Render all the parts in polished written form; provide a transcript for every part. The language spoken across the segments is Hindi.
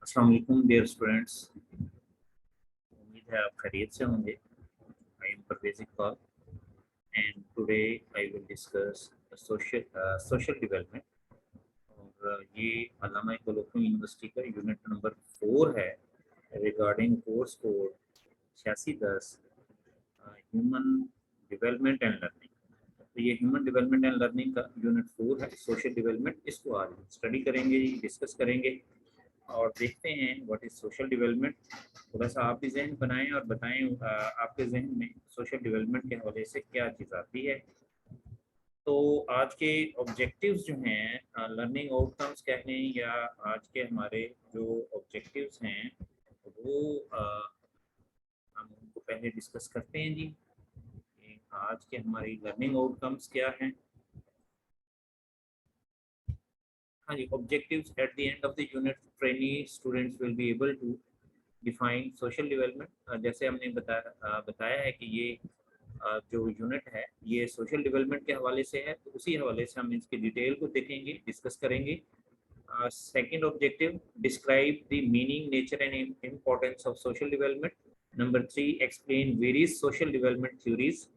अस्सलाम वालेकुम डियर स्टूडेंट्स। उम्मीद है आप खैरियत से होंगे। I am Parvez Iqbal and today I will discuss social development. और ये अल्लामा इकबाल ओपन यूनिवर्सिटी का यूनिट नंबर 4 है regarding course code 8610 human development and learning. तो ये ह्यूमन डेवलपमेंट एंड लर्निंग का यूनिट 4 है, सोशल डेवलपमेंट। इसको आज स्टडी करेंगे, डिस्कस करेंगे और देखते हैं व्हाट इज सोशल डेवलपमेंट। थोड़ा सा आप भी जहन बनाएं और बताएं आपके जहन में सोशल डेवलपमेंट के हवाले से क्या चीज़ आती है। तो आज के ऑब्जेक्टिव्स जो हैं, लर्निंग आउटकम्स कह लें या आज के हमारे जो ऑब्जेक्टिव्स हैं वो हम उनको पहले डिस्कस करते हैं जी कि आज के हमारी लर्निंग आउटकम्स क्या हैं। हाँ जी, objectives at the end of the unit trainee students will be able to define social development. जैसे हमने बताया है कि ये जो यूनिट है ये सोशल डेवलपमेंट के हवाले से है, तो उसी हवाले से हम इसकी डिटेल को देखेंगे, डिस्कस करेंगे। Second objective, describe the meaning, nature and importance of social development. Number 3, explain various social development theories.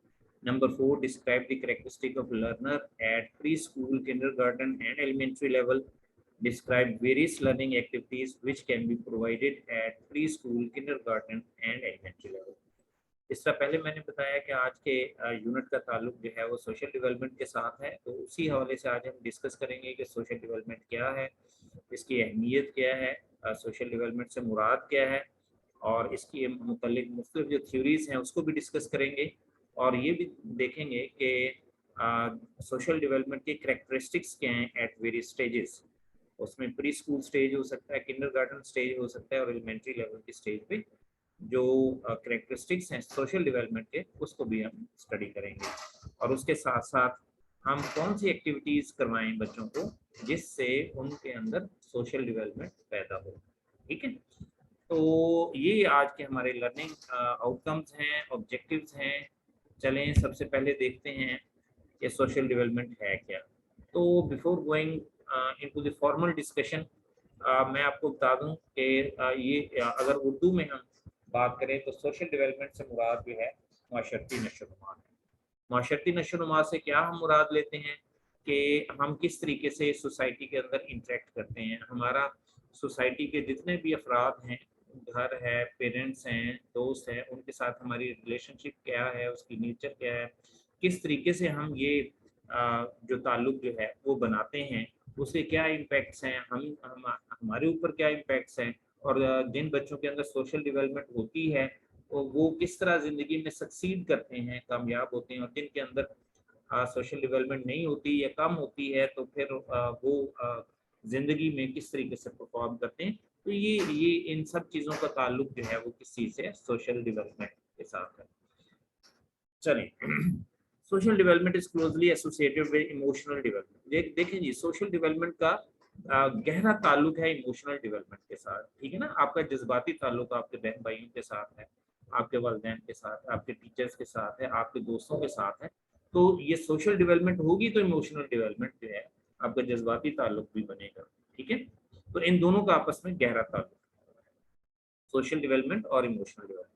Number 4, describe the characteristic of learner at preschool, kindergarten, and elementary level. Describe various learning activities which can be provided at preschool, kindergarten, and elementary level. इस तरह पहले मैंने बताया कि आज के यूनिट का ताल्लुक जो है वो सोशल डेवलपमेंट के साथ है, तो उसी हवाले से आज हम डिस्कस करेंगे कि सोशल डेवलपमेंट क्या है, इसकी अहमियत क्या है, सोशल डेवलपमेंट से मुराद क्या है, और इसकी मुतल्लिक मुख्तलिफ जो थ्योरीज हैं उसको भी डिस्कस करेंगे। और ये भी देखेंगे कि सोशल डेवलपमेंट की करैक्टरिस्टिक्स क्या हैं एट वेरियस स्टेजेस। उसमें प्री स्कूल स्टेज हो सकता है, किंडरगार्टन स्टेज हो सकता है, और एलिमेंट्री लेवल की स्टेज पे जो करैक्टरिस्टिक्स हैं सोशल डेवलपमेंट के उसको भी हम स्टडी करेंगे। और उसके साथ साथ हम कौन सी एक्टिविटीज़ करवाएं बच्चों को जिससे उनके अंदर सोशल डेवलपमेंट पैदा हो। ठीक है, तो ये आज के हमारे लर्निंग आउटकम्स हैं, ऑब्जेक्टिव्स हैं। चलें सबसे पहले देखते हैं कि सोशल डेवलपमेंट है क्या। तो before going into the formal discussion, मैं आपको बता दूं कि अगर उर्दू में हम बात करें तो सोशल डेवलपमेंट से मुराद जो है माशरती नशोनुमा है। माशरती नशोनुमा से क्या हम मुराद लेते हैं कि हम किस तरीके से सोसाइटी के अंदर इंटरेक्ट करते हैं। हमारा सोसाइटी के जितने भी अफराद हैं, घर है, पेरेंट्स हैं, दोस्त हैं, उनके साथ हमारी रिलेशनशिप क्या है, उसकी नेचर क्या है, किस तरीके से हम ये जो ताल्लुक जो है वो बनाते हैं, उसके क्या इम्पैक्ट्स हैं, हमारे ऊपर क्या इम्पैक्ट्स हैं, और जिन बच्चों के अंदर सोशल डेवलपमेंट होती है वो किस तरह ज़िंदगी में सक्सीड करते हैं, कामयाब होते हैं, और जिनके अंदर सोशल डेवलपमेंट नहीं होती या कम होती है तो फिर वो ज़िंदगी में किस तरीके से परफॉर्म करते हैं। तो ये इन सब चीज़ों का ताल्लुक जो है वो किस चीज़ से, सोशल डेवलपमेंट के साथ है। चलें, social development is closely associated with emotional development. देखें जी, सोशल डेवलपमेंट का गहरा ताल्लुक है इमोशनल डेवलपमेंट के साथ। ठीक है ना, आपका जज्बाती ताल्लुक आपके बहन भाइयों के साथ है, आपके वालिदैन के साथ है, आपके टीचर्स के साथ है, आपके दोस्तों के साथ है। तो ये सोशल डेवलपमेंट होगी तो इमोशनल डेवलपमेंट जो है आपका जज्बाती ताल्लुक भी बनेगा। ठीक है, तो इन दोनों का आपस में गहरा ताल्लुक, सोशल डेवलपमेंट और emotional development.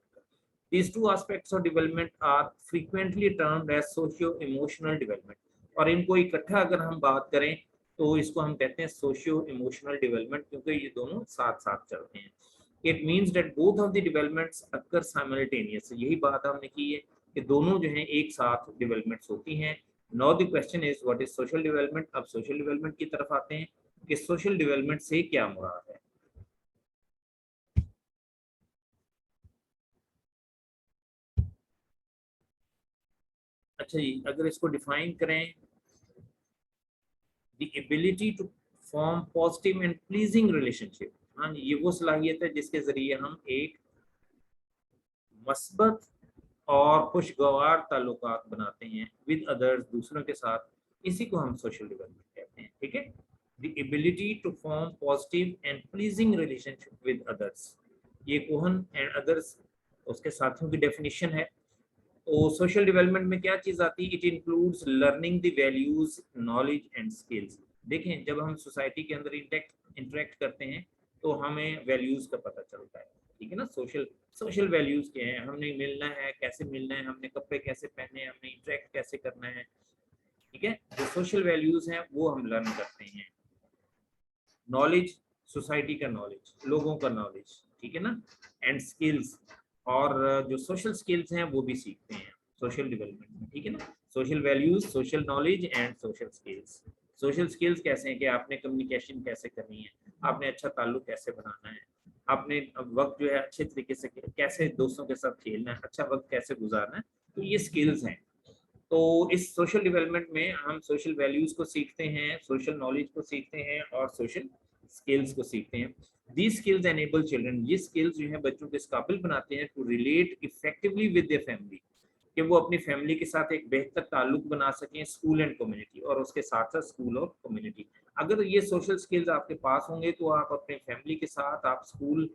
These two aspects of development are frequently termed as socio-emotional development। और इनको इकट्ठा अगर हम बात करें तो इसको हम कहते हैं सोशियो इमोशनल डेवलपमेंट, क्योंकि ये दोनों साथ साथ चलते हैं। It means that both of the developments occur simultaneous. यही बात हमने की है कि दोनों जो हैं एक साथ डेवलपमेंट्स होती हैं। Now the question is what is social development. अब सोशल डेवलपमेंट की तरफ आते हैं कि सोशल डेवलपमेंट से क्या मुराद है। अच्छा जी, अगर इसको डिफाइन करें, the ability to form positive and pleasing relationship। हाँ, ये वो सलाहियत है जिसके जरिए हम एक मस्बत और खुशगवार ताल्लुकात बनाते हैं विद अदर्स, दूसरों के साथ। इसी को हम सोशल डेवलपमेंट कहते हैं। ठीक है, the ability to form positive and pleasing relationship with others, ये कोहन एंड अदर्स उसके साथियों की डेफिनेशन है। तो सोशल डेवलपमेंट में क्या चीज़ आती है, it includes learning the values, knowledge and skills. देखें, जब हम सोसाइटी के अंदर इंटरेक्ट करते हैं तो हमें वैल्यूज का पता चलता है, ठीक है ना। सोशल वैल्यूज क्या है, हमने मिलना है, कैसे मिलना है, हमने कपड़े कैसे पहने हैं, हमने इंटरेक्ट कैसे करना है, ठीक है। जो सोशल वैल्यूज हैं वो हम लर्न करते हैं। नॉलेज, सोसाइटी का नॉलेज, लोगों का नॉलेज, ठीक है ना। एंड स्किल्स, और जो सोशल स्किल्स हैं वो भी सीखते हैं सोशल डेवलपमेंट में, ठीक है ना। Social values, social knowledge and social skills. Social skills कैसे हैं कि आपने कम्युनिकेशन कैसे करनी है, आपने अच्छा ताल्लुक कैसे बनाना है, आपने वक्त जो है अच्छे तरीके से कैसे दोस्तों के साथ खेलना है, अच्छा वक्त कैसे गुजारना है, तो ये स्किल्स हैं। तो इस सोशल डेवलपमेंट में हम सोशल वैल्यूज को सीखते हैं, सोशल नॉलेज को सीखते हैं और सोशल स्किल्स को सीखते हैं। These skills enable children, ये स्किल्स जो है बच्चों को इस काबिल बनाते हैं to relate effectively with their family, कि वो अपनी फैमिली के साथ एक बेहतर ताल्लुक बना सकें, स्कूल एंड कम्युनिटी, और उसके साथ साथ स्कूल और कम्युनिटी। अगर ये सोशल स्किल्स आपके पास होंगे तो आप अपने फैमिली के साथ, आप स्कूल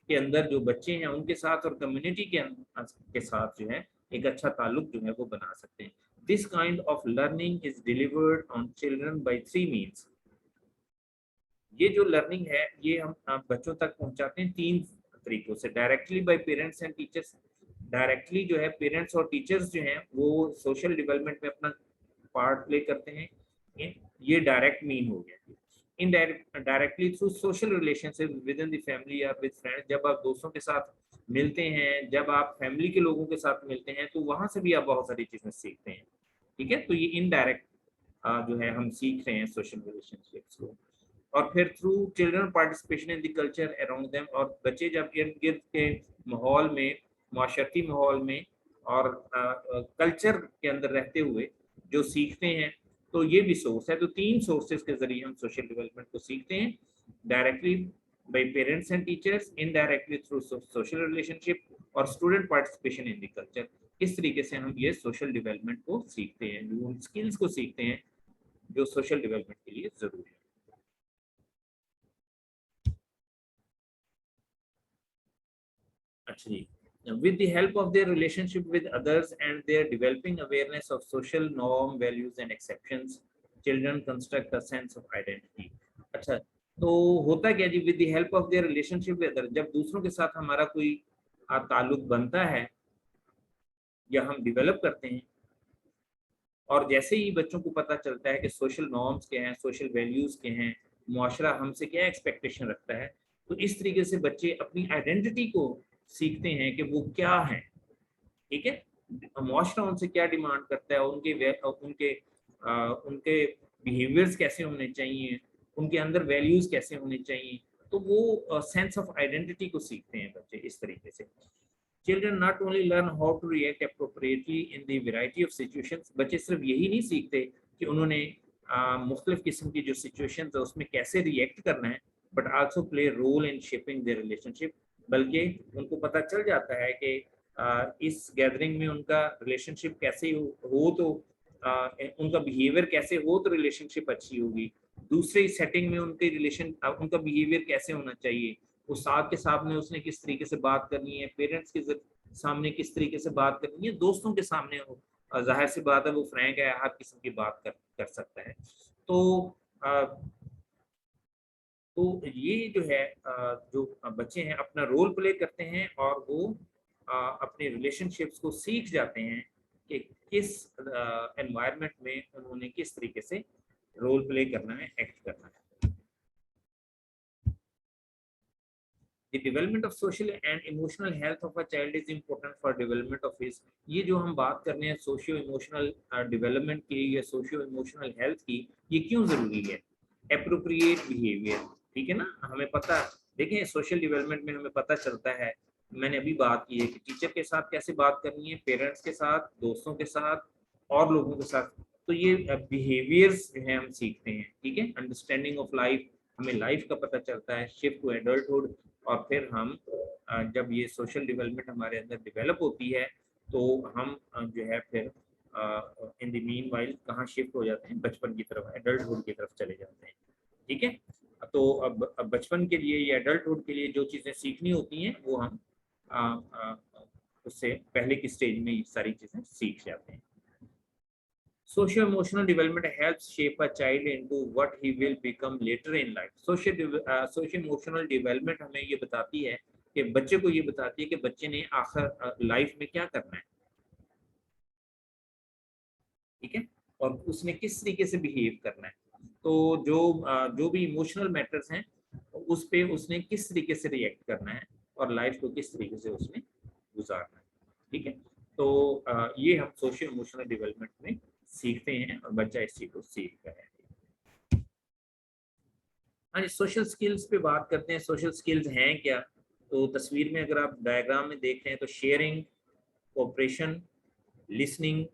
के अंदर जो बच्चे हैं उनके साथ और कम्युनिटी के साथ जो है एक अच्छा ताल्लुक जो है वो बना सकते हैं। This kind of learning is delivered on children by 3 means. ये जो लर्निंग है ये हम बच्चों तक पहुंचाते हैं 3 तरीकों से। Directly by parents and teachers, directly जो है पेरेंट्स और टीचर्स जो हैं वो सोशल डेवलपमेंट में अपना पार्ट प्ले करते हैं, ये डायरेक्ट मीन हो गया। Indirect, directly through social relationship with in the family या विद फ्रेंड्स, जब आप दोस्तों के साथ मिलते हैं, जब आप फैमिली के लोगों के साथ मिलते हैं तो वहां से भी आप बहुत सारी चीजें सीखते हैं, ठीक है। तो ये इनडायरेक्ट जो है हम सीख रहे हैं सोशल रिलेशनशिप्स को। और फिर through children participation in the culture around them, और बच्चे जब इर्द गिर्द के माहौल में, माशरती माहौल में और कल्चर के अंदर रहते हुए जो सीखते हैं, तो ये भी सोर्स है। तो 3 सोर्सेज के जरिए हम सोशल डेवलपमेंट को सीखते हैं, directly by parents and teachers, indirectly through social relationship और student participation in the culture. इस तरीके से हम ये सोशल डेवलपमेंट को सीखते हैं, उन स्किल्स को सीखते हैं जो सोशल डेवलपमेंट के लिए जरूरी है। अच्छा जी, with the help of their relationship with others and their developing awareness of social norm, values and exceptions, children construct a sense of identity। अच्छा, तो होता क्या जी, with the help of their relationship with others, जब दूसरों के साथ हमारा कोई ताल्लुक बनता है या हम डेवलप करते हैं, और जैसे ही बच्चों को पता चलता है कि सोशल नॉर्म्स क्या हैं, सोशल वैल्यूज क्या हैं, मुआशरा हमसे क्या एक्सपेक्टेशन रखता है, तो इस तरीके से बच्चे अपनी आइडेंटिटी को सीखते हैं कि वो क्या है, ठीक है। मुआशरा उनसे क्या डिमांड करता है, उनके बिहेवियर्स कैसे होने चाहिए, उनके अंदर वैल्यूज कैसे होने चाहिए, तो वो सेंस ऑफ आइडेंटिटी को सीखते हैं बच्चे इस तरीके से। Children not only learn how to react appropriately in the variety of situations, बच्चे सिर्फ यही नहीं सीखते कि उन्होंने मुख्तलिफ किस्म की जो सिचुएशंस है उसमें कैसे रिएक्ट करना है, but also play role in shaping their relationship, बल्कि उनको पता चल जाता है कि इस गैदरिंग में उनका रिलेशनशिप कैसे हो तो उनका बिहेवियर कैसे हो तो रिलेशनशिप अच्छी होगी, दूसरे सेटिंग में उनका बिहेवियर कैसे होना चाहिए, उस्ताद के सामने उसने किस तरीके से बात करनी है, पेरेंट्स के सामने किस तरीके से बात करनी है, दोस्तों के सामने हो जाहिर सी बात है वो फ्रैंक है, हर किस्म की बात कर सकता है। तो आ, तो ये जो है जो बच्चे हैं अपना रोल प्ले करते हैं और वो अपने रिलेशनशिप्स को सीख जाते हैं कि किस एनवायरनमेंट में उन्होंने किस तरीके से रोल प्ले करना है, एक्ट करना है। The development of social and emotional health of a child is important for development of his, ये जो हम बात कर रहे हैं सोशियो इमोशनल डेवलपमेंट की या सोशियो इमोशनल हेल्थ की, ये क्यों जरूरी है। एप्रोप्रिएट बिहेवियर, ठीक है ना, हमें पता, देखें सोशल डेवलपमेंट में हमें पता चलता है, मैंने अभी बात की है कि टीचर के साथ कैसे बात करनी है, पेरेंट्स के साथ, दोस्तों के साथ और लोगों के साथ, तो ये बिहेवियर्स जो है हम सीखते हैं, ठीक है। अंडरस्टैंडिंग ऑफ लाइफ, हमें लाइफ का पता चलता है, शिफ्ट टू एडल्टहुड, और फिर हम जब ये सोशल डेवलपमेंट हमारे अंदर डेवलप होती है तो हम जो है फिर इन द मीन वाइल कहाँ शिफ्ट हो जाते हैं, बचपन की तरफ, एडल्टहुड की तरफ चले जाते हैं, ठीक है। तो अब बचपन के लिए या एडल्टहुड के लिए जो चीज़ें सीखनी होती हैं वो हम उससे पहले की स्टेज में ये सारी चीज़ें सीख जाते हैं। Social emotional development helps shape a child into what he will become later in life. Social emotional development हमें ये बताती है कि बच्चे को ये बताती है कि बच्चे ने आखिर लाइफ में क्या करना है, ठीक है, और उसने किस तरीके से बिहेव करना है। तो जो भी इमोशनल मैटर्स हैं उस पे उसने किस तरीके से रिएक्ट करना है और लाइफ को किस तरीके से उसने गुजारना है, ठीक है। तो ये हम सोशल इमोशनल डेवलपमेंट में सीखते हैं और बच्चा इस चीज को सीखता है। हाँ, सोशल स्किल्स पे बात करते हैं। सोशल स्किल्स हैं क्या? तो तस्वीर में अगर आप डायग्राम में देख रहे हैं तो sharing, cooperation, listening,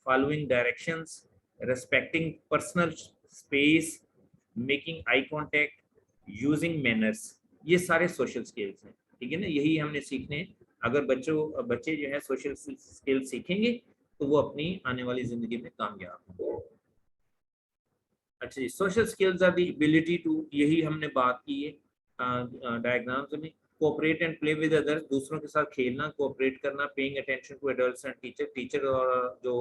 following directions, respecting personal space, making eye contact, using manners, ये सारे सोशल स्किल्स हैं, ठीक है ना। यही हमने सीखने हैं। अगर बच्चे जो है सोशल स्किल्स सीखेंगे तो वो अपनी आने वाली जिंदगी में कामयाब होंगे। अच्छा जी, social skills are the ability to, यही हमने बात की है डायग्राम्स में। Cooperate and play with others, दूसरों के साथ खेलना, कोऑपरेट करना, paying attention to adults and teacher और जो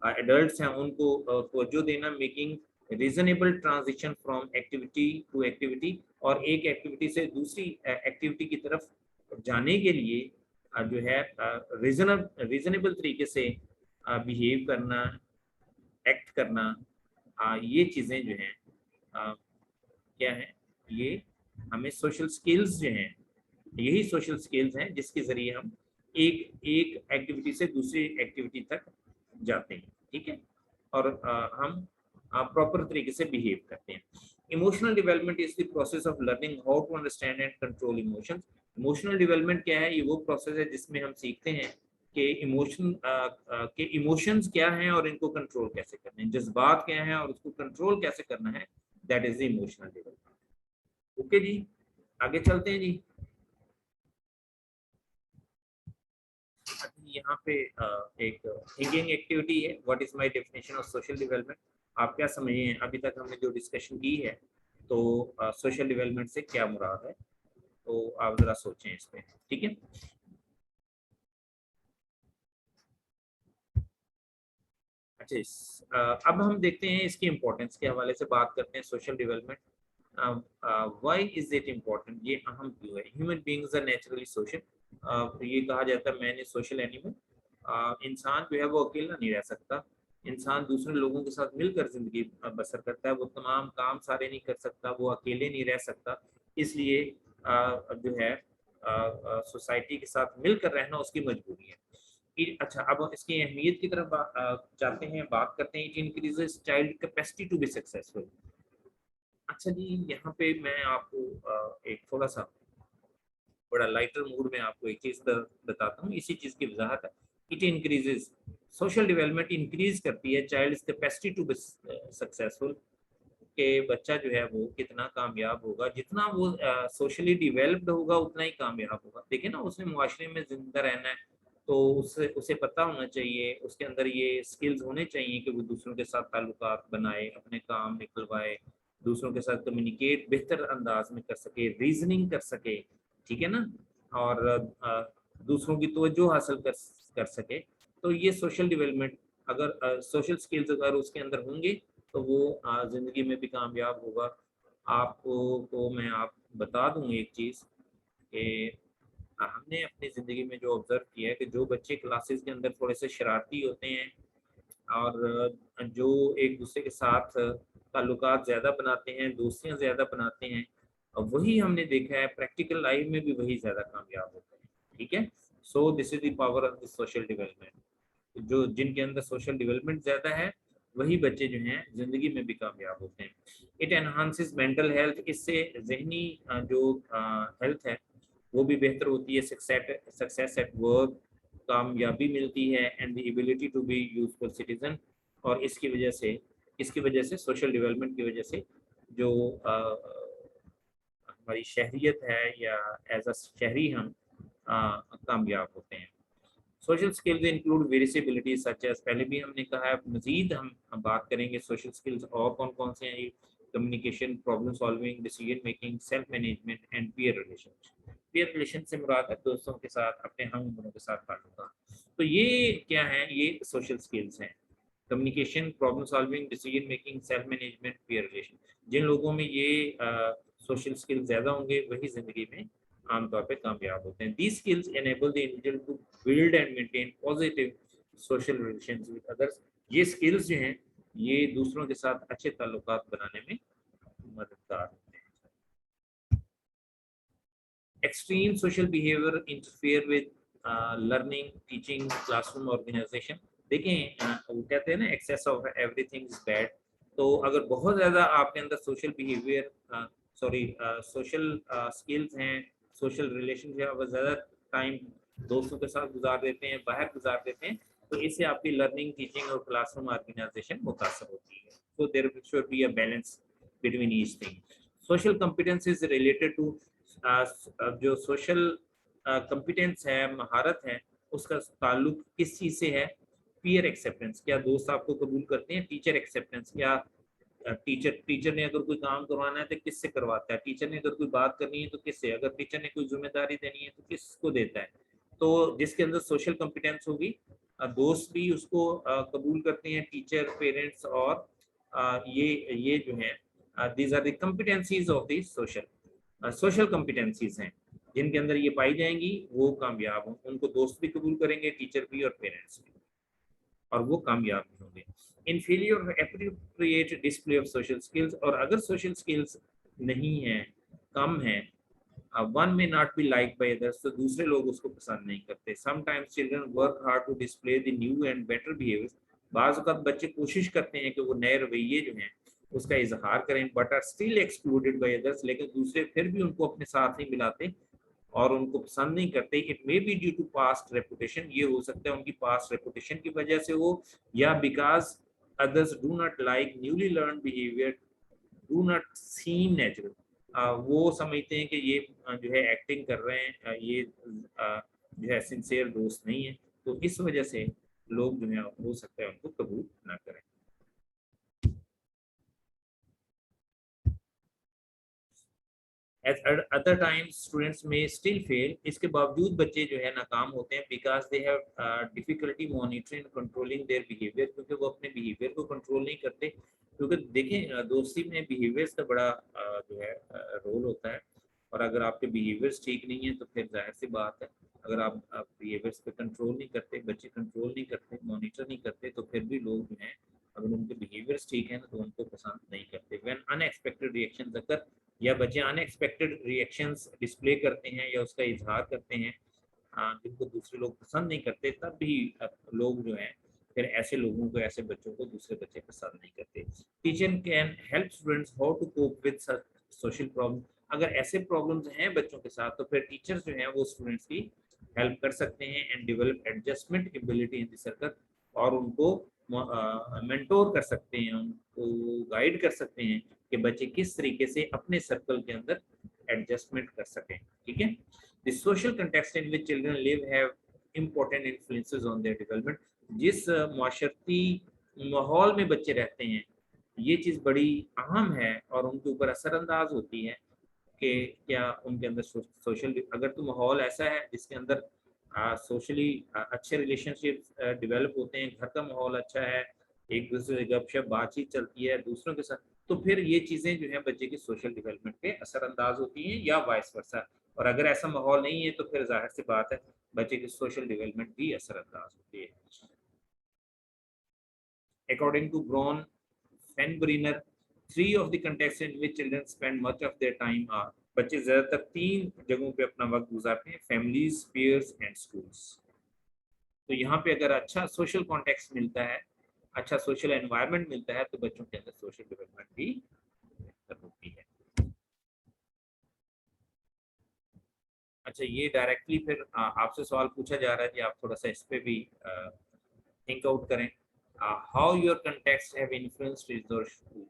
एडल्ट्स हैं उनको तवज्जो देना, making reasonable transition from activity to activity, और एक एक्टिविटी से दूसरी एक्टिविटी की तरफ जाने के लिए जो है रीजनेबल तरीके से बिहेव करना, एक्ट करना। ये चीज़ें जो हैं क्या है, ये हमें सोशल स्किल्स जो हैं, यही सोशल स्किल्स हैं जिसके जरिए हम एक एक एक्टिविटी से दूसरी एक्टिविटी तक जाते हैं, ठीक है, और हम प्रॉपर तरीके से बिहेव करते हैं। Emotional development is the process of learning how to understand and control emotions. Emotional development क्या है? ये वो प्रोसेस है जिसमें हम सीखते हैं कि इमोशंस क्या हैं और इनको कंट्रोल कैसे करना है, जज्बात क्या हैं और उसको कंट्रोल कैसे करना है। That is the emotional development. Okay जी, आगे चलते हैं जी। यहाँ पे एक थिंकिंग एक्टिविटी है, what is my definition of social development. आप क्या समझे हैं? अभी तक हमने जो डिस्कशन की है तो सोशल डेवलपमेंट से क्या मुराद है, तो आप जरा सोचें इस पे, ठीक है। अच्छा, अब हम देखते हैं इसकी इम्पोर्टेंस के हवाले से बात करते हैं। Social development, why is it important, ये अहम क्यों है? Human beings are naturally social, ये कहा जाता है मैन इज सोशल एनिमल। इंसान जो है वो अकेला नहीं रह सकता। इंसान दूसरे लोगों के साथ मिलकर जिंदगी बसर करता है। वो तमाम काम सारे नहीं कर सकता, वो अकेले नहीं रह सकता। इसलिए जो है सोसाइटी के साथ मिलकर रहना उसकी मजबूरी है। अच्छा, अब इसकी अहमियत की तरफ जाते हैं, बात करते हैं। It increases child capacity to be successful. अच्छा जी, यहाँ पे मैं आपको एक थोड़ा सा बड़ा लाइटर मूड में आपको एक चीज बताता हूँ। इसी चीज की वजाहत है। It increases, social development increase करती है child capacity to be successful, के बच्चा जो है वो कितना कामयाब होगा, जितना वो सोशली डेवलप्ड होगा उतना ही कामयाब होगा। देखिए ना, उसने मुआशरे में जिंदा रहना है तो उसे उसे पता होना चाहिए, उसके अंदर ये स्किल्स होने चाहिए कि वो दूसरों के साथ ताल्लुकात बनाए, अपने काम निकलवाए, दूसरों के साथ कम्युनिकेट बेहतर अंदाज में कर सके, रीजनिंग कर सके, ठीक है ना, और दूसरों की तवज्जो हासिल कर सके। तो ये सोशल डेवलपमेंट, अगर सोशल स्किल्स अगर उसके अंदर होंगे तो वो ज़िंदगी में भी कामयाब होगा। आपको को मैं आप बता दूँ एक चीज़ कि हमने अपनी ज़िंदगी में जो ऑब्ज़र्व किया है कि जो बच्चे क्लासेस के अंदर थोड़े से शरारती होते हैं और जो एक दूसरे के साथ ताल्लुकात ज़्यादा बनाते हैं, दोस्तियाँ ज़्यादा बनाते हैं, वही हमने देखा है प्रैक्टिकल लाइफ में भी वही ज़्यादा कामयाब होते हैं, ठीक है। So this is the power of the social development. जो जिनके अंदर सोशल डेवलपमेंट ज़्यादा है वही बच्चे जो हैं ज़िंदगी में भी कामयाब होते हैं। इट एनहांसेस मेंटल हेल्थ, इससे ज़हनी जो हेल्थ है वो भी बेहतर होती है। सक्सेस एट वर्क, कामयाबी मिलती है, and the ability to be useful citizen. और इसकी वजह से सोशल डेवलपमेंट की वजह से जो हमारी शहरियत है या एज अ शहरी हम कामयाब होते हैं। Social skills include various abilities such as, पहले भी हमने कहा है, मजीद हम बात करेंगे सोशल स्किल्स और कौन कौन से हैं। Communication, problem solving, decision making, self management and peer relation. Peer relation से मुराद है दोस्तों के साथ, अपने हम उम्रों के साथ ताल्लुकात। तो ये क्या है? ये सोशल स्किल्स हैं। Communication, problem solving, decision making, self management, peer relation. जिन लोगों में ये सोशल स्किल्स ज़्यादा होंगे वही ज़िंदगी में आमतौर पे कामयाब होते हैं। These skills enable the individual to build and maintain positive social relations with others. ये स्किल्स जो हैं ये दूसरों के साथ अच्छे ताल्लुकात बनाने में मददगार होते हैं। Extreme social behavior interfere with learning, teaching, classroom organization। देखें वो कहते हैं ना excess of everything is bad. तो अगर बहुत ज़्यादा आपके अंदर सोशल बिहेवियर सोशल स्किल्स हैं, सोशल रिलेशन जो है अगर ज़्यादा टाइम दोस्तों के साथ गुजार देते हैं, बाहर गुजार देते हैं, तो इससे आपकी लर्निंग, टीचिंग और क्लासरूम ऑर्गेनाइजेशन मुतासर होती है। तो there should be a balance between each thing. Social competence is related to जो सोशल कॉम्पिटेंस है, महारत है, उसका ताल्लुक किस चीज़ से है? पीयर एक्सेप्टेंस, क्या दोस्त आपको कबूल करते हैं? टीचर एक्सेप्टेंस, क्या टीचर ने अगर कोई काम करवाना है तो किससे करवाता है? टीचर ने अगर कोई बात करनी है तो किससे? अगर टीचर ने कोई जिम्मेदारी देनी है तो किसको देता है? तो जिसके अंदर सोशल कॉम्पिटेंस होगी, दोस्त भी उसको कबूल करते हैं, टीचर, पेरेंट्स, और ये जो है these are the competencies of the social competencies हैं। जिनके अंदर ये पाई जाएंगी वो कामयाब हों, उनको दोस्त भी कबूल करेंगे, टीचर भी और पेरेंट्स भी, और वो कामयाब भी होंगे। Inferior appropriate display of social skills, और अगर सोशल स्किल्स नहीं है, कम है, one may not be like by others, तो दूसरे लोग उसको पसंद नहीं करते। Sometimes children work hard to display the new and better behaviours. बाज़ औक़ात बच्चे कोशिश करते हैं कि वो नए रवैये जो हैं उसका इजहार करें, but are still excluded by others, लेकिन दूसरे फिर भी उनको अपने साथ नहीं मिलाते और उनको पसंद नहीं करते। It may be due to past reputation, ये हो सकता है उनकी पास्ट रेपुटेशन की वजह से हो, या because others do not like newly learn behaviour, do not seem natural. वो समझते हैं कि ये जो है एक्टिंग कर रहे हैं, ये जो है सिंसियर दोस्त नहीं है, तो इस वजह से लोग जो है हो सकता है उनको कबूल ना करें। At other times students may still fail, इसके बावजूद बच्चे जो है नाकाम होते हैं, because they have difficulty monitoring and controlling their behavior, क्योंकि वो अपने behavior को control नहीं करते। क्योंकि देखें दोस्ती में behaviors का बड़ा जो है रोल होता है, और अगर आपके behaviors ठीक नहीं है तो फिर जाहिर सी बात है, अगर आप behaviors पे control नहीं करते, बच्चे control नहीं करते, monitor नहीं करते, तो फिर भी लोग जो हैं अगर उनके behaviors ठीक हैं तो उनको पसंद नहीं करते। When unexpected reactions occur, या बच्चे अनएक्सपेक्टेड रिएक्शंस डिस्प्ले करते हैं या उसका इजहार करते हैं जिनको दूसरे लोग पसंद नहीं करते, तब भी लोग जो हैं फिर ऐसे लोगों को, ऐसे बच्चों को दूसरे बच्चे पसंद नहीं करते। Teacher can help students how to cope with social problem. अगर ऐसे प्रॉब्लम्स हैं बच्चों के साथ तो फिर टीचर्स जो हैं वो स्टूडेंट्स की हेल्प कर सकते हैं and develop adjustment ability in the circle, और उनको मेंटोर कर सकते हैं, उनको गाइड कर सकते हैं कि बच्चे किस तरीके से अपने सर्कल के अंदर एडजस्टमेंट कर सकें। ठीक है। The social context in which children live have important influences on their development. जिस माशरती माहौल में बच्चे रहते हैं ये चीज़ बड़ी अहम है और उनके ऊपर असरअंदाज होती है कि क्या उनके अंदर सोशल, अगर तो माहौल ऐसा है जिसके अंदर सोशली अच्छे रिलेशनशिप्स डेवलप होते हैं, घर का माहौल अच्छा है, एक दूसरे से गपशप बातचीत चलती है दूसरों के साथ, तो फिर ये चीज़ें जो है बच्चे की सोशल डेवलपमेंट पे असरअंदाज होती हैं, या वाइस वर्सा। और अगर ऐसा माहौल नहीं है तो फिर जाहिर सी बात है बच्चे की सोशल डेवलपमेंट भी असरअंदाज होती है। अकॉर्डिंग टू ब्रॉन Fenbriner, three of the contexts in which children spend much of their time are, बच्चे ज्यादातर 3 जगहों पे अपना वक्त गुजारते हैं, फैमिलीज, पीयर्स एंड स्कूल्स। तो यहाँ पे अगर अच्छा सोशल कॉन्टेक्स्ट मिलता है, अच्छा सोशल एनवायरनमेंट मिलता है, तो बच्चों के अंदर सोशल डेवलपमेंट भी बेहतर होती है। अच्छा, ये डायरेक्टली फिर आपसे सवाल पूछा जा रहा है कि आप थोड़ा सा इस पे भी थिंक आउट करें। How your context have influenced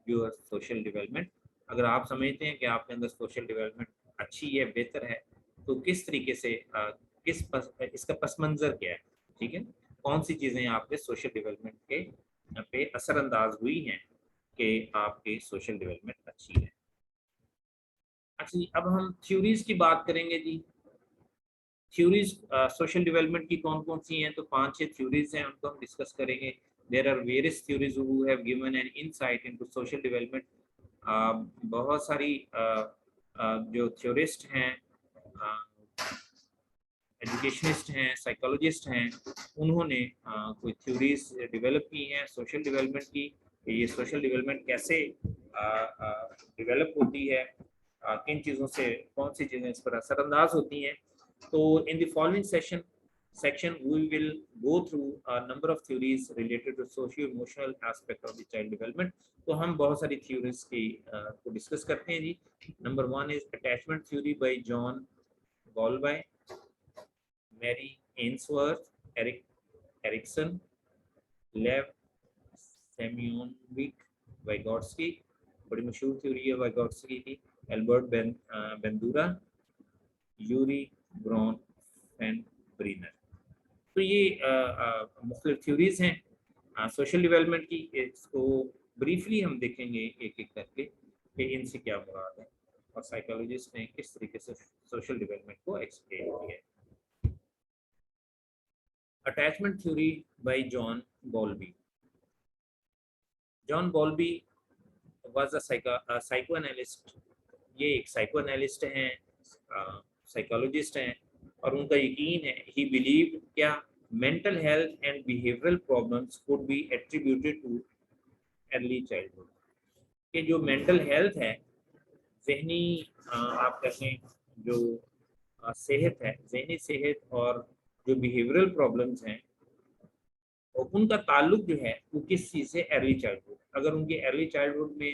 your social development. अगर आप समझते हैं कि आपके अंदर सोशल डेवलपमेंट अच्छी है, बेहतर है, तो किस तरीके से इसका पस मंजर क्या है? ठीक है, कौन सी चीज़ें आपके सोशल डेवलपमेंट के पे असरअंदाज हुई हैं कि आपकी सोशल डेवलपमेंट अच्छी है। अच्छा जी, अब हम थ्योरीज की बात करेंगे जी। थ्योरीज सोशल डेवलपमेंट की कौन कौन सी हैं? तो 5-6 थ्योरीज हैं, उनको हम डिस्कस करेंगे। there are various theories who have given an insight into social development. बहुत सारी जो थ्योरिस्ट हैं, एजुकेशनिस्ट हैं, साइकोलॉजिस्ट हैं, उन्होंने कोई थ्योरीज डेवलप की हैं सोशल डेवलपमेंट की, ये सोशल डेवलपमेंट कैसे डेवलप होती है, किन चीज़ों से कौन सी चीज़ें इस पर असरअंदाज होती हैं। तो in the following section we will go through a number of theories related to socio-emotional aspect of the child development. तो हम बहुत सारी theories की को डिस्कस करते हैं जी। Number 1 is attachment theory by John Bowlby, Mary Ainsworth, Eric Erikson, Lev Semyonovic, Vygotsky, बड़ी मशहूर थ्योरी है वाइगोट्स्की की, एल्बर्ट बेंदूरा, यूरी ब्रॉन-फेन-ब्रीनर। तो ये मुख्तलिफ थ्योरीज हैं सोशल डेवलपमेंट की। इसको ब्रीफली हम देखेंगे एक एक करके कि इनसे क्या मुराद है और साइकोलॉजिस्ट ने किस तरीके से सोशल डेवलपमेंट को एक्सप्लेन किया है। Attachment theory by John Bowlby. John Bowlby was a psychoanalyst. ये एक साइकोएनालिस्ट हैं, साइकोलॉजिस्ट हैं, और उनका यकीन है, ही बिलीव क्या mental health and behavioral problems could be attributed to early childhood। कि जो मेंटल हेल्थ है, जहनी आप कहें जो सेहत है, जहनी सेहत, और जो बिहेवियरल प्रॉब्लम्स हैं, और उनका ताल्लुक जो है वो किस चीज़ से, अर्ली चाइल्डहुड। अगर उनके अर्ली चाइल्डहुड में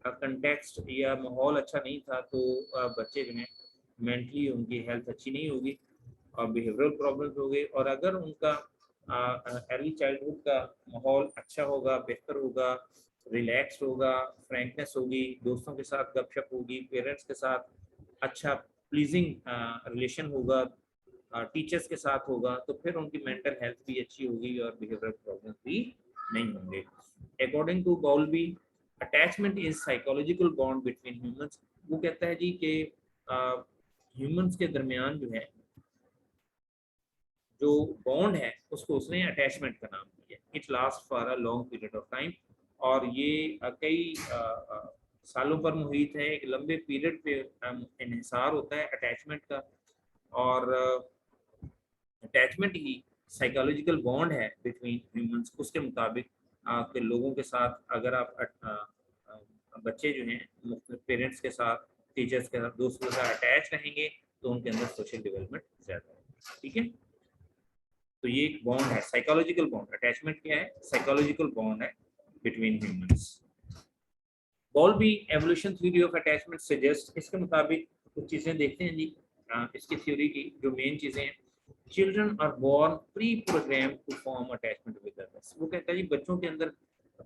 कंटेक्स्ट या माहौल अच्छा नहीं था तो बच्चे जो हैं मेंटली उनकी हेल्थ अच्छी नहीं होगी और बिहेवियरल प्रॉब्लम्स हो गई। और अगर उनका अर्ली चाइल्डहुड का माहौल अच्छा होगा, बेहतर होगा, रिलैक्स होगा, फ्रैंकनेस होगी, दोस्तों के साथ गपशप होगी, पेरेंट्स के साथ अच्छा प्लीजिंग रिलेशन होगा, टीचर्स के साथ होगा, तो फिर उनकी मेंटल हेल्थ भी अच्छी होगी और बिहेवियरल प्रॉब्लम्स भी नहीं होंगे। According to Bowlby, attachment is psychological bond between humans. वो कहता है जी कि ह्यूमंस के दरमियान जो है जो बॉन्ड है उसको उसने अटैचमेंट का नाम दिया। It last for a long period of time, और ये कई सालों पर मुहित है, एक लंबे पीरियड पे इन्हिसार होता है अटैचमेंट का। और अटैचमेंट ही साइकोलॉजिकल बॉन्ड है बिटवीन ह्यूमंस। उसके मुताबिक के लोगों के साथ अगर आप बच्चे जो हैं पेरेंट्स के साथ, टीचर्स के साथ, दोस्तों के साथ अटैच रहेंगे तो उनके अंदर सोशल डेवलपमेंट ज़्यादा है। ठीक है, तो ये एक बॉन्ड है, साइकोलॉजिकल बॉन्ड। अटैचमेंट क्या है? साइकोलॉजिकल बॉन्ड है between humans. Bowlby evolution theory of attachment suggest, इसके मुताबिक कुछ चीज़ें देखते हैं जी। इसकी थ्योरी की जो मेन चीज़ें हैं, children are born pre program to form attachment with others. वो कहता है जी बच्चों के अंदर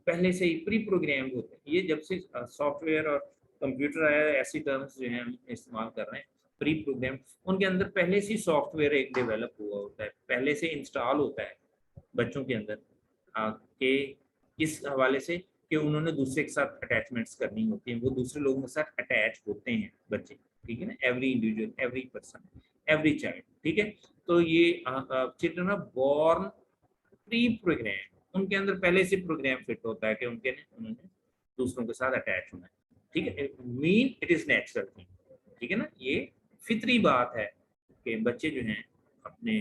पहले से ही प्री प्रोग्राम होते हैं। ये जब से सॉफ्टवेयर और कंप्यूटर आया, ऐसी टर्म्स जो हैं हम इस्तेमाल कर रहे हैं, प्री प्रोग्राम, उनके अंदर पहले से सॉफ्टवेयर एक डेवलप हुआ होता है, पहले से इंस्टॉल होता है बच्चों के अंदर के इस हवाले से कि उन्होंने दूसरे के साथ अटैचमेंट्स करनी होती हैं, वो दूसरे लोगों के साथ अटैच होते हैं बच्चे। ठीक है ना, every individual, every person, every child. ठीक है, तो ये children are born pre program, उनके अंदर पहले से प्रोग्राम फिट होता है कि उन्होंने दूसरों के साथ अटैच होना है। ठीक है, mean it is natural thing. ठीक है ना, ये फितरी बात है कि बच्चे जो हैं अपने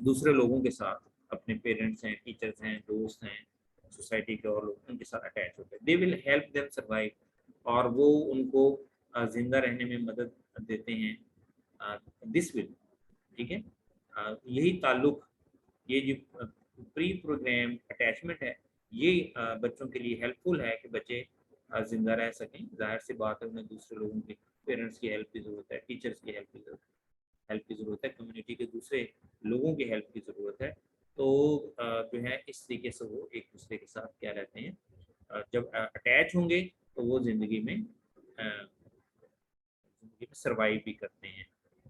दूसरे लोगों के साथ, अपने पेरेंट्स हैं, टीचर्स हैं, दोस्त हैं, सोसाइटी के और लोग, उनके साथ अटैच होते हैं। They will help them survive, और वो उनको जिंदा रहने में मदद देते हैं। दिस विल, ठीक है, यही ताल्लुक, ये जो प्री प्रोग्राम अटैचमेंट है, ये बच्चों के लिए हेल्पफुल है कि बच्चे जिंदा रह सकें। जाहिर सी बात है, उन्हें दूसरे लोगों की, पेरेंट्स की हेल्प की ज़रूरत है, टीचर्स की हेल्प की ज़रूरत है, कम्युनिटी के दूसरे लोगों की हेल्प की ज़रूरत है। तो जो है इस तरीके से वो एक दूसरे के साथ क्या रहते हैं, जब अटैच होंगे तो वो ज़िंदगी में सर्वाइव भी करते हैं।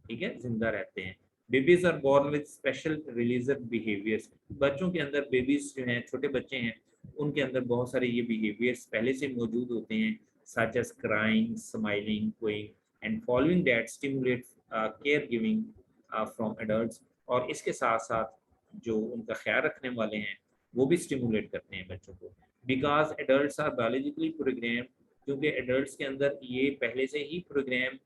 ठीक है, जिंदा रहते हैं। Babies are born with special religious behaviours. बच्चों के अंदर, बेबीज जो हैं, छोटे बच्चे हैं, उनके अंदर बहुत सारे ये बिहेवियर्स पहले से मौजूद होते हैं, such as crying, smiling, going and following that stimulate care giving from adults. और इसके साथ साथ जो उनका ख्याल रखने वाले हैं, वो भी स्टिमुलेट करते हैं बच्चों को। Because adults are biologically program, क्योंकि एडल्ट्स के अंदर ये पहले से ही प्रोग्राम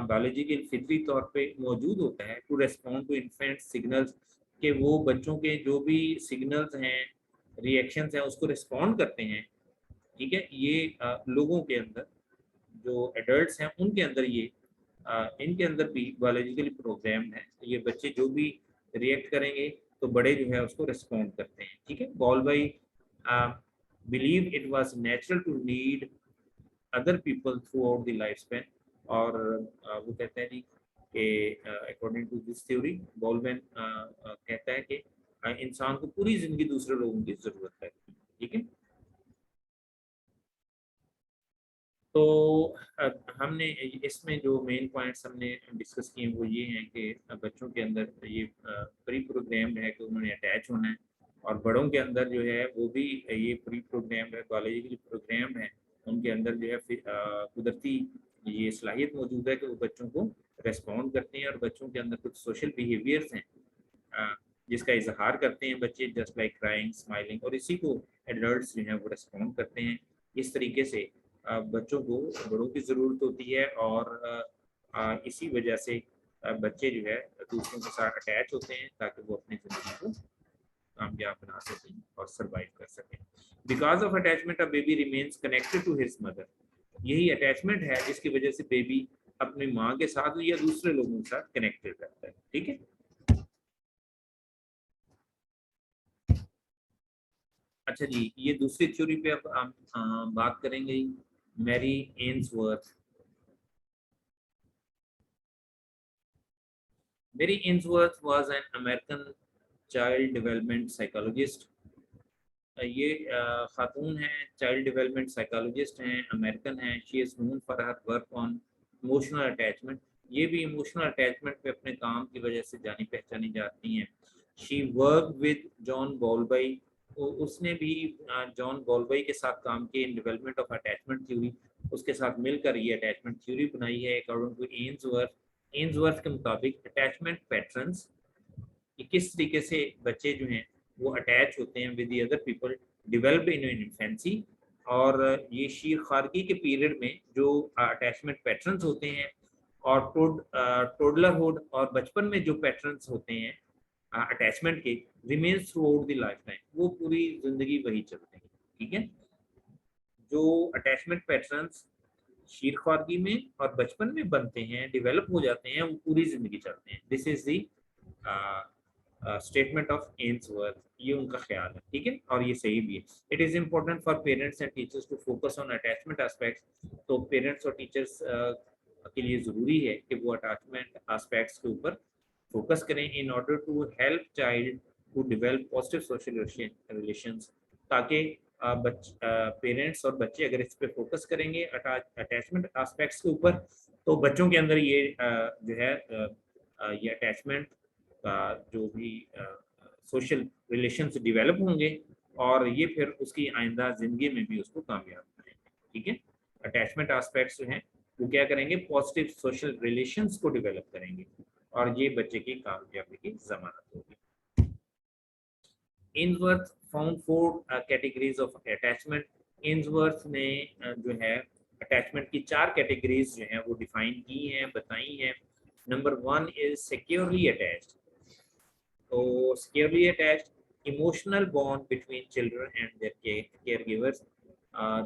बायोलॉजिकल फितरी तौर पे मौजूद होता है to respond to infant signals, कि वो बच्चों के जो भी सिग्नल्स हैं, रिएक्शंस हैं, उसको रिस्पॉन्ड करते हैं। ठीक है, ये लोगों के अंदर जो एडल्ट्स हैं उनके अंदर ये इनके अंदर भी बायोलॉजिकली प्रोग्राम है। ये बच्चे जो भी रिएक्ट करेंगे तो बड़े जो है उसको रिस्पॉन्ड करते हैं। ठीक है, Bowlby believe it was natural to need other people throughout the life span. और वो कहते हैं जी कि अकॉर्डिंग टू दिस थ्योरी, बॉलमैन कहता है कि इंसान को पूरी जिंदगी दूसरे लोगों की जरूरत है। ठीक है, तो हमने इसमें जो मेन पॉइंट्स हमने डिस्कस किए वो ये हैं कि बच्चों के अंदर ये प्री प्रोग्राम्ड है कि उन्होंने अटैच होना है, और बड़ों के अंदर जो है वो भी ये प्री प्रोग्राम्ड है, बायोलॉजिकली प्रोग्राम्ड है। उनके अंदर जो है कुदरती ये सलाहियत मौजूद है कि वो बच्चों को रेस्पॉन्ड करते हैं, और बच्चों के अंदर कुछ सोशल बिहेवियर्स हैं जिसका इजहार करते हैं बच्चे, जस्ट लाइक क्राइंग, स्माइलिंग, और इसी को एडल्ट्स जो है वो रेस्पॉन्ड करते हैं। इस तरीके से बच्चों को बड़ों की ज़रूरत होती है, और इसी वजह से बच्चे जो है दूसरों के साथ अटैच होते हैं ताकि वो अपनी ज़िंदगी को कामयाब बना सकें और सरवाइव कर सकें। Because of attachment a baby remains connected to his mother. यही अटैचमेंट है जिसकी वजह से बेबी अपनी माँ के साथ या दूसरे लोगों के साथ कनेक्टेड रहता है। ठीक है, अच्छा जी, ये दूसरी थ्योरी पे अब हम बात करेंगे, Mary Ainsworth. Mary Ainsworth was an American child development psychologist. ये खातून हैं, चाइल्ड डेवलपमेंट साइकोलॉजिस्ट हैं, अमेरिकन हैं। She is known for her work on emotional attachment. ये भी इमोशनल अटैचमेंट पे अपने काम की वजह से जानी पहचानी जाती हैं। She work with John Bowlby. उसने भी जॉन बॉल्बई के साथ काम किया in development of attachment theory. उसके साथ मिलकर ये अटैचमेंट थ्योरी बनाई है अकॉर्डिंग टू एन्सवर्थ। एन्सवर्थ के मुताबिक अटैचमेंट पैटर्न्स, कि किस तरीके से बच्चे जो हैं वो अटैच होते हैं with the other people, develop in infancy. और ये शीर खारगी के पीरियड में जो अटैचमेंट पैटर्न्स होते हैं, और टोडलरहुड और बचपन में जो पैटर्न्स होते हैं अटैचमेंट के, remains through out the life time, वो पूरी जिंदगी वही चलते हैं। ठीक है, जो अटैचमेंट पैटर्न्स शीर खारगी में और बचपन में बनते हैं, डेवलप हो जाते हैं, वो पूरी जिंदगी चलते हैं। This is the statement of Ainsworth. ये उनका ख्याल है। ठीक है, और ये सही भी है। It is important for parents and teachers to focus on attachment aspects. तो पेरेंट्स और टीचर्स के लिए ज़रूरी है कि वो अटैचमेंट एस्पेक्ट्स के ऊपर फोकस करें in order to help child to develop positive social relations. ताकि पेरेंट्स और बच्चे अगर इस पे फोकस करेंगे अटैचमेंट एस्पेक्ट्स के ऊपर, तो बच्चों के अंदर ये जो है ये अटैचमेंट का जो भी सोशल रिलेशंस डेवलप होंगे, और ये फिर उसकी आइंदा जिंदगी में भी उसको कामयाब करेंगे। ठीक है, अटैचमेंट एस्पेक्ट्स जो हैं वो क्या करेंगे, पॉजिटिव सोशल रिलेशंस को डेवलप करेंगे, और ये बच्चे की कामयाबी की जमानत होगी। Ainsworth found four categories of attachment. Ainsworth ने जो है अटैचमेंट की 4 कैटेगरीज जो हैं वो डिफाइन की हैं, बताई हैं। Number 1 is securely attached. तो securely attached emotional bond between children and their caregivers.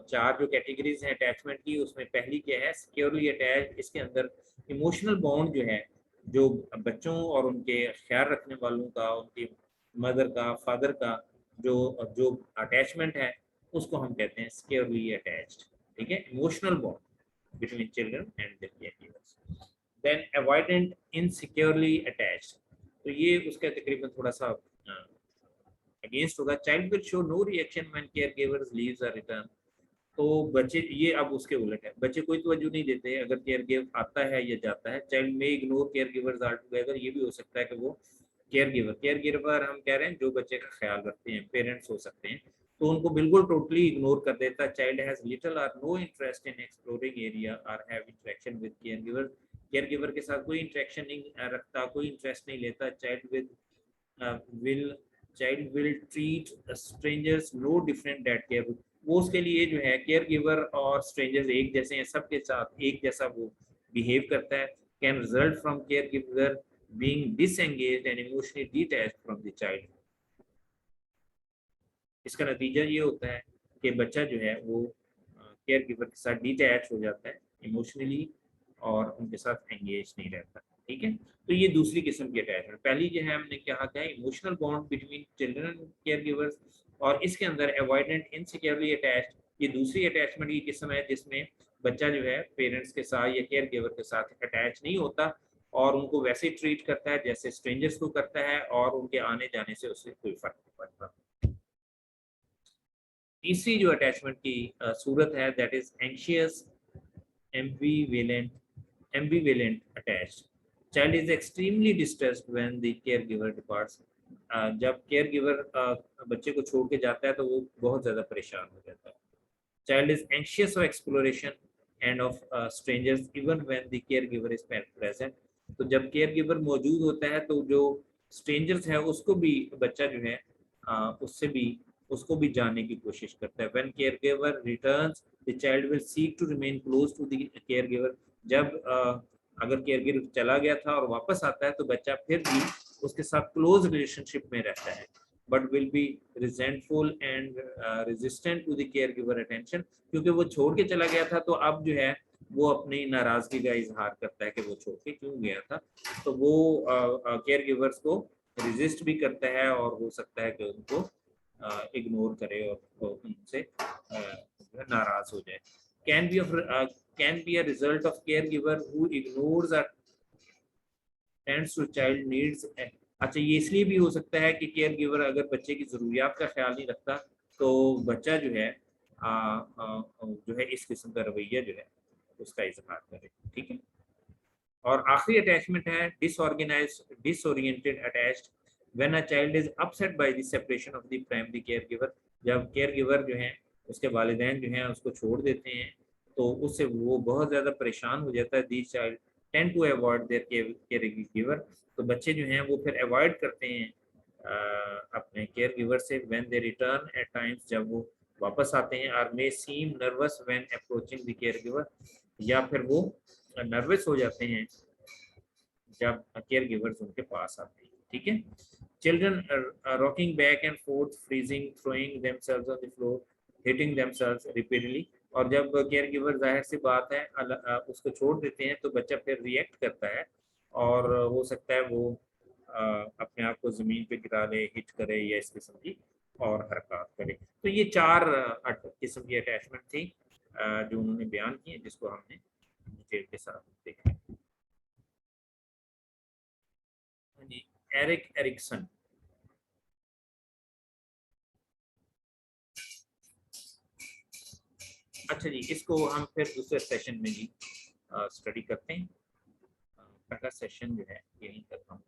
4 जो कैटेगरीज हैं अटैचमेंट की, उसमें पहली क्या है, सिक्योरली अटैच्ड। इसके अंदर इमोशनल बॉन्ड जो है, जो बच्चों और उनके ख्याल रखने वालों का, उनकी मदर का, फादर का जो जो अटैचमेंट है, उसको हम कहते हैं सिक्योरली अटैच्ड। ठीक है, emotional bond between children and their caregivers. Then avoidant insecurely attached. तो ये उसका तकरीबन थोड़ा सा अगेंस्ट होगा। Child will show no reaction when caregivers leaves a return. तो बच्चे, ये अब उसके उलट है, बच्चे कोई तवज्जो नहीं देते अगर केयर गिवर आता है या जाता है। Child may ignore care givers are together. ये भी हो सकता है कि वो केयर गिवर हम कह रहे हैं जो बच्चे का ख्याल रखते हैं, पेरेंट्स हो सकते हैं, तो उनको बिल्कुल टोटली इग्नोर कर देता है। Child has little or no interest in exploring area or have interaction with caregiver. Caregiver के साथ कोई इंटरेक्शन नहीं रखता, कोई इंटरेस्ट नहीं लेता। Child with will child will treat strangers no different that care, वो उसके लिए जो है केयर गिवर और स्ट्रेंजर्स एक जैसे हैं, सबके साथ एक जैसा वो बिहेव करता है। Can result from care giver being disengaged and emotionally detached from the child. इसका नतीजा ये होता है कि बच्चा जो है वो केयर गिवर के साथ डिटैच हो जाता है इमोशनली और उनके साथ एंगेज नहीं रहता। ठीक है, तो ये दूसरी किस्म की अटैचमेंट। पहली जो है हमने क्या कहा, emotional bond between children and care givers, और इसके अंदर अवॉइडेंट इनसिक्योरली अटैच्ड, ये दूसरी अटैचमेंट की किस्म है जिसमें बच्चा जो है पेरेंट्स के साथ या केयर गिवर के साथ अटैच नहीं होता और उनको वैसे ट्रीट करता है जैसे स्ट्रेंजर्स को करता है और उनके आने जाने से उससे कोई फर्क नहीं पड़ता। तीसरी जो अटैचमेंट की सूरत है that is anxious ambivalent attached. Child is extremely distressed when the caregiver departs. जब केयर गिवर बच्चे को छोड़ के जाता है तो वो बहुत ज़्यादा परेशान हो जाता है। Child is anxious of exploration and of strangers even when the caregiver is present. तो जब केयर गिवर मौजूद होता है तो जो स्ट्रेंजर्स है उसको भी बच्चा जो है उसको भी जानने की कोशिश करता है। When caregiver returns, the child will seek to remain close to the caregiver. जब अगर केयरगिवर चला गया था और वापस आता है तो बच्चा फिर भी उसके साथ क्लोज रिलेशनशिप में रहता है, but will be resentful and resistant to the caregiver attention, क्योंकि वो छोड़ के चला गया था तो अब जो है वो अपनी नाराजगी का इजहार करता है कि वो छोड़ के क्यों गया था। तो वो केयरगिवर्स को रेजिस्ट भी करता है और हो सकता है कि उनको इग्नोर करे और उनसे नाराज हो जाए। Can be a result of caregiver who ignores or tends to child needs. अच्छा, ये इसलिए भी हो सकता है कि केयर गिवर अगर बच्चे की ज़रूरियात का ख्याल नहीं रखता तो बच्चा जो है इस किस्म का रवैया जो है उसका इजहार करे। ठीक है, और आखिरी अटैचमेंट है disorganised disoriented attached. When a child is upset by the separation of the primary care giver, जब केयर गिवर जो है उसके वालिदैन जो हैं उसको छोड़ देते हैं तो उससे वो बहुत ज़्यादा परेशान हो जाता है। These child tend to avoid their care giver, तो बच्चे जो हैं वो फिर अवॉइड करते हैं अपने केयर गिवर से। When they return at times, जब वो वापस आते हैं, are may seem nervous when approaching the care giver, या फिर वो नर्वस हो जाते हैं जब केयर गिवर्स उनके पास आते हैं। ठीक है, children rocking back and forth, freezing, throwing themselves on the floor, hitting themselves repeatedly, और जब केयर गिवर जाहिर सी बात है उसको छोड़ देते हैं तो बच्चा फिर रिएक्ट करता है और हो सकता है वो अपने आप को ज़मीन पे गिरा ले, हिट करे या इस किस्म की और हरकत करे। तो ये चार किस्म की अटैचमेंट थी जो उन्होंने बयान की, जिसको हमने डिटेल के साथ देखा। एरिक एरिक्सन, अच्छा जी, इसको हम फिर दूसरे सेशन में जी स्टडी करते हैं। पहला सेशन जो है यहीं तक हम